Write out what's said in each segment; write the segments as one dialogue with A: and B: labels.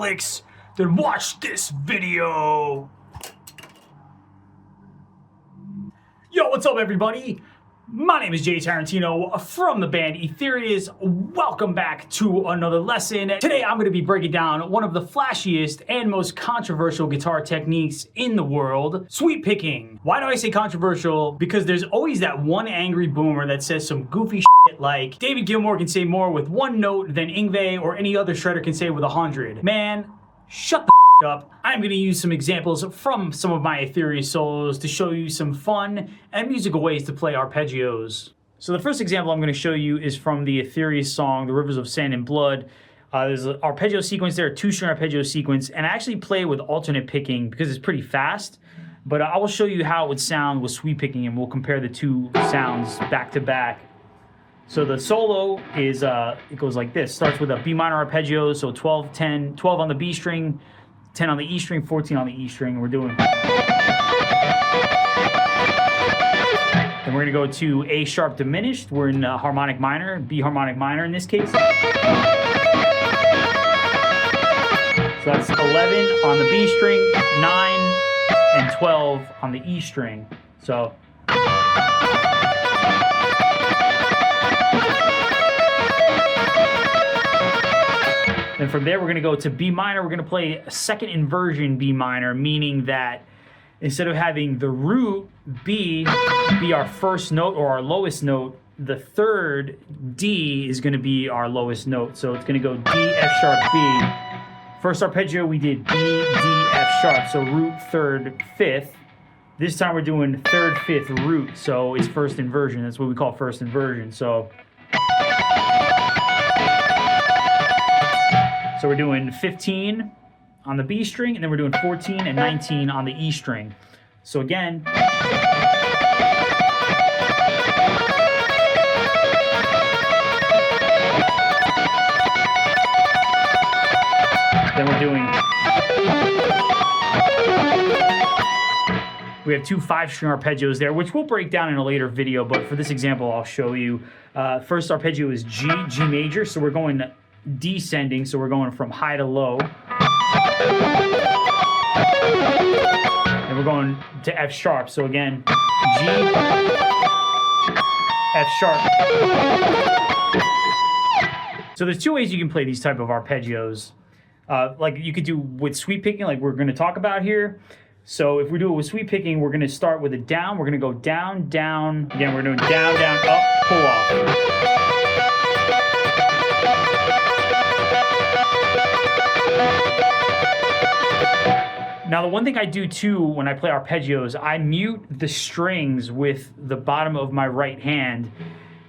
A: Alex? Then watch this video. Yo, what's up everybody? My name is Jay Tarantino from the band Etherius. Welcome back to another lesson. Today I'm going to be breaking down one of the flashiest and most controversial guitar techniques in the world, sweep picking. Why do I say controversial? Because there's always that one angry boomer that says some goofy shit like David Gilmour can say more with one note than Yngwie or any other shredder can say with 100. Man, shut the up. I'm going to use some examples from some of my Etherius solos to show you some fun and musical ways to play arpeggios. So the first example I'm going to show you is from the Etherius song, The Rivers of Sand and Blood. There's an arpeggio sequence there, a 2-string arpeggio sequence, and I actually play with alternate picking because it's pretty fast, but I will show you how it would sound with sweep picking and we'll compare the two sounds back to back. So the solo is, it goes like this. Starts with a B minor arpeggio, so 12, 10, 12 on the B string, 10 on the E string, 14 on the E string. We're doing. Then we're gonna go to A sharp diminished. We're in harmonic minor, B harmonic minor in this case. So that's 11 on the B string, 9 and 12 on the E string. So. Then from there, we're going to go to B minor. We're going to play a second inversion B minor, meaning that instead of having the root B be our first note or our lowest note, the third D is going to be our lowest note. So it's going to go D, F sharp, B. First arpeggio, we did B, D, F sharp. So root, third, fifth. This time we're doing third, fifth, root. So it's first inversion. That's what we call first inversion. So we're doing 15 on the B string, and then we're doing 14 and 19 on the E string. So again, then we're doing, we have two 5-string arpeggios there, which we'll break down in a later video, but for this example, I'll show you. First arpeggio is G, G major, so we're going descending, so we're going from high to low. And we're going to F sharp, so again, G, F sharp. So there's two ways you can play these type of arpeggios. Like you could do with sweep picking, like we're going to talk about here. So if we do it with sweep picking, we're going to start with a down. We're going to go down, down. Again, we're doing down, down, up, pull off. Now, the one thing I do too when I play arpeggios, I mute the strings with the bottom of my right hand.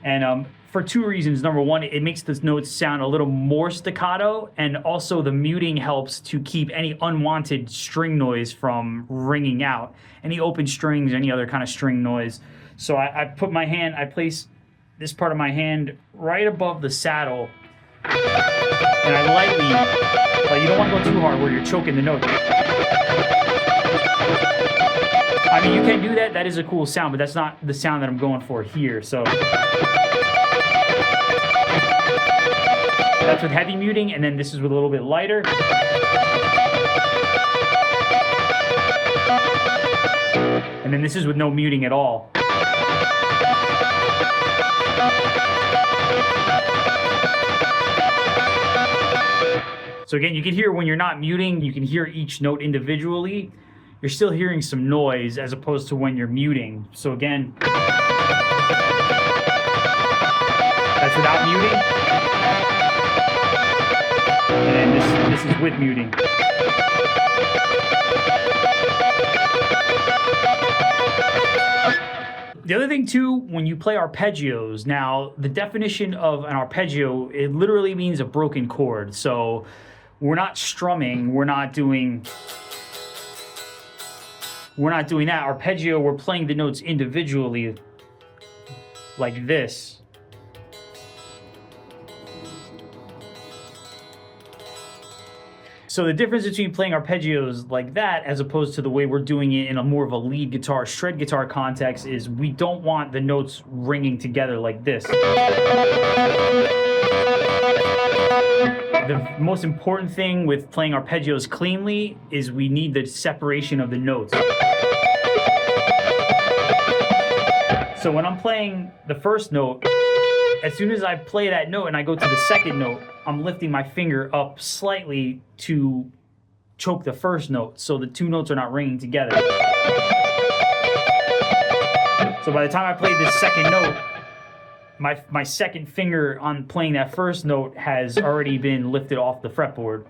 A: And for two reasons. Number one, it makes the notes sound a little more staccato, and also the muting helps to keep any unwanted string noise from ringing out. Any open strings, any other kind of string noise. So I put my hand, I place this part of my hand right above the saddle, and I lightly, you don't want to go too hard where you're choking the note. I mean, you can do that. That is a cool sound, but that's not the sound that I'm going for here. So that's with heavy muting, and then this is with a little bit lighter. And then this is with no muting at all. So again, you can hear when you're not muting, you can hear each note individually. You're still hearing some noise as opposed to when you're muting. So again, that's without muting. And then this is with muting. The other thing too, when you play arpeggios, now the definition of an arpeggio, it literally means a broken chord. So we're not strumming, we're not doing that. Arpeggio, we're playing the notes individually like this. So the difference between playing arpeggios like that as opposed to the way we're doing it in a more of a lead guitar, shred guitar context is we don't want the notes ringing together like this. The most important thing with playing arpeggios cleanly is we need the separation of the notes. So when I'm playing the first note, as soon as I play that note and I go to the second note, I'm lifting my finger up slightly to choke the first note, so the two notes are not ringing together. So by the time I play this second note, my second finger on playing that first note has already been lifted off the fretboard.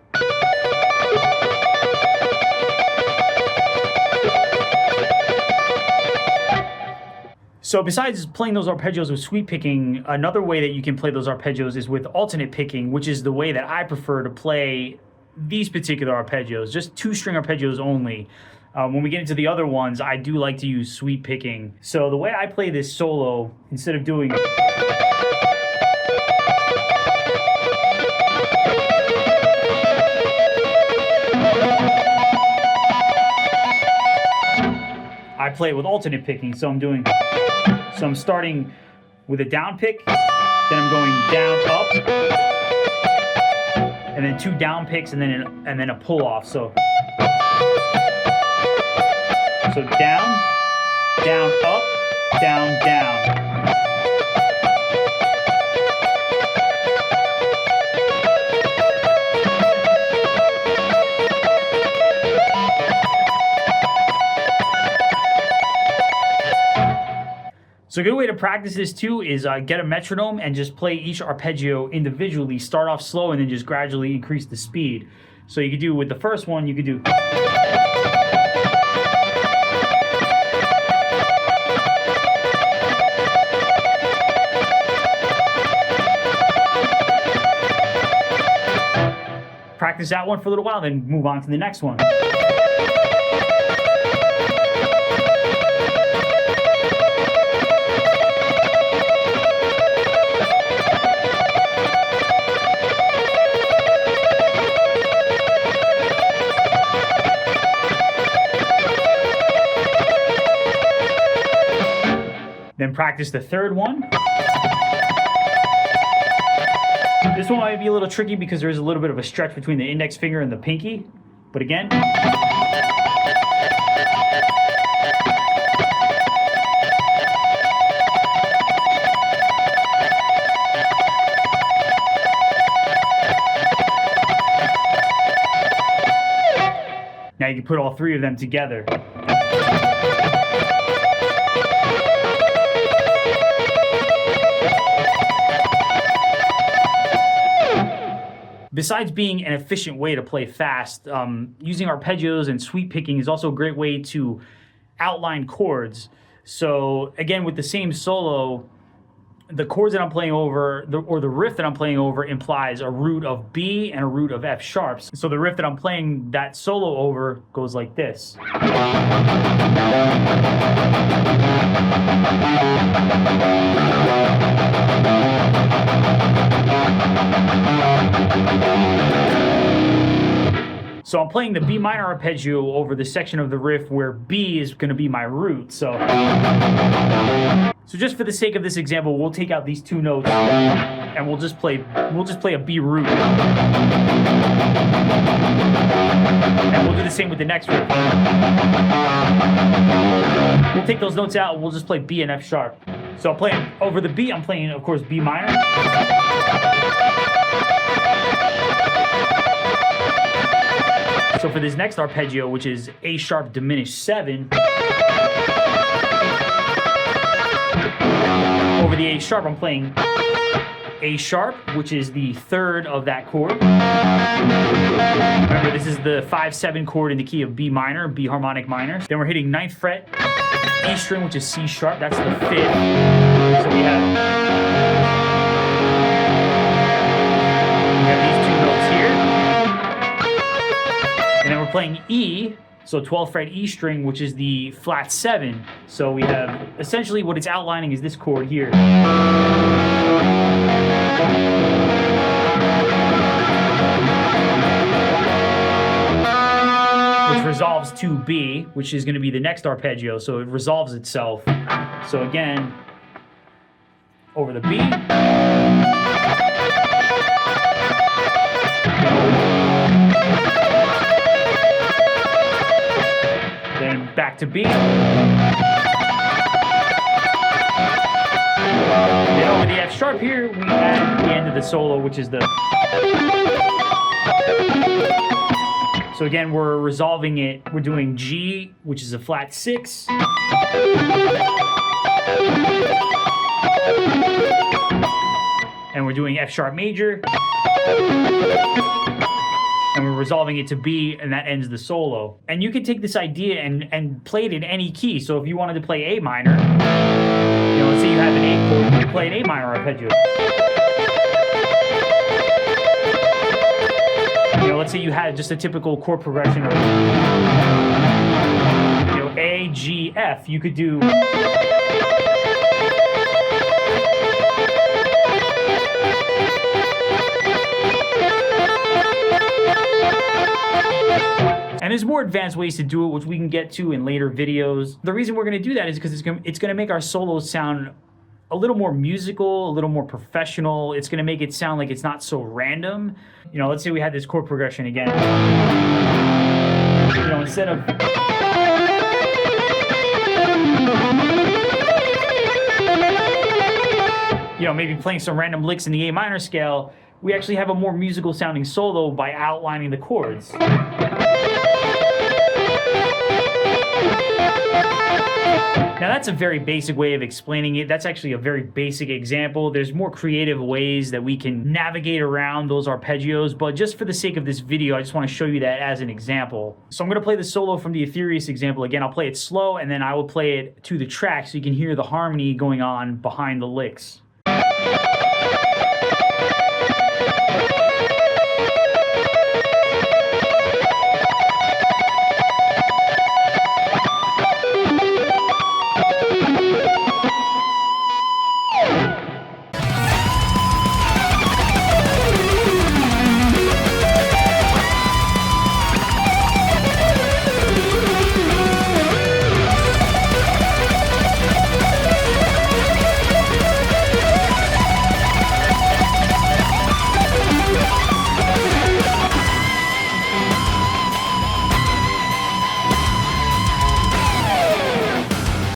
A: So besides playing those arpeggios with sweep picking, another way that you can play those arpeggios is with alternate picking, which is the way that I prefer to play these particular arpeggios, just 2-string arpeggios only. When we get into the other ones, I do like to use sweep picking. So the way I play this solo, instead of doing I play it with alternate picking. So I'm starting with a down pick, then I'm going down up, and then 2 down picks, and then a pull off. So down, down, up, down, down. So a good way to practice this too is get a metronome and just play each arpeggio individually. Start off slow and then just gradually increase the speed. So you could do with the first one, you could do. Practice that one for a little while, then move on to the next one. Then practice the third one. This one might be a little tricky because there is a little bit of a stretch between the index finger and the pinky. But again. Now you can put all 3 of them together. Besides being an efficient way to play fast, using arpeggios and sweep picking is also a great way to outline chords. So again, with the same solo, the chords that I'm playing over, or the riff that I'm playing over, implies a root of B and a root of F sharps. So the riff that I'm playing that solo over goes like this. So I'm playing the B minor arpeggio over the section of the riff where B is going to be my root. So just for the sake of this example, we'll take out these 2 notes and we'll just play a B root. And we'll do the same with the next riff. We'll take those notes out and we'll just play B and F sharp. So I'm playing over the B, I'm playing, of course, B minor. So for this next arpeggio, which is A sharp diminished 7, over the A sharp, I'm playing A sharp, which is the 3rd of that chord. Remember, this is the 5-7 chord in the key of B minor, B harmonic minor. Then we're hitting 9th fret, E string, which is C sharp. That's the 5th. So we have these 2 notes here. And then we're playing E, so 12th fret E string, which is the flat 7. So we have, essentially what it's outlining is this chord here. Which resolves to B, which is going to be the next arpeggio, so it resolves itself. So again, over the B. to B. Then over the F sharp here, we add the end of the solo, which is the. So again, we're resolving it. We're doing G, which is a flat 6. And we're doing F sharp major. And we're resolving it to B, and that ends the solo. And you can take this idea and play it in any key. So if you wanted to play A minor, you know, let's say you have an A chord, you can play an A minor arpeggio. You know, let's say you had just a typical chord progression of, you know, A, G, F. You could do. And there's more advanced ways to do it, which we can get to in later videos. The reason we're going to do that is because it's going to make our solos sound a little more musical, a little more professional. It's going to make it sound like it's not so random. You know, let's say we had this chord progression again. You know, instead of... You know, maybe playing some random licks in the A minor scale, we actually have a more musical sounding solo by outlining the chords. Now that's a very basic way of explaining it. That's actually a very basic example. There's more creative ways that we can navigate around those arpeggios, but just for the sake of this video, I just want to show you that as an example. So I'm going to play the solo from the etherius example again. I'll play it slow, and then I will play it to the track so you can hear the harmony going on behind the licks.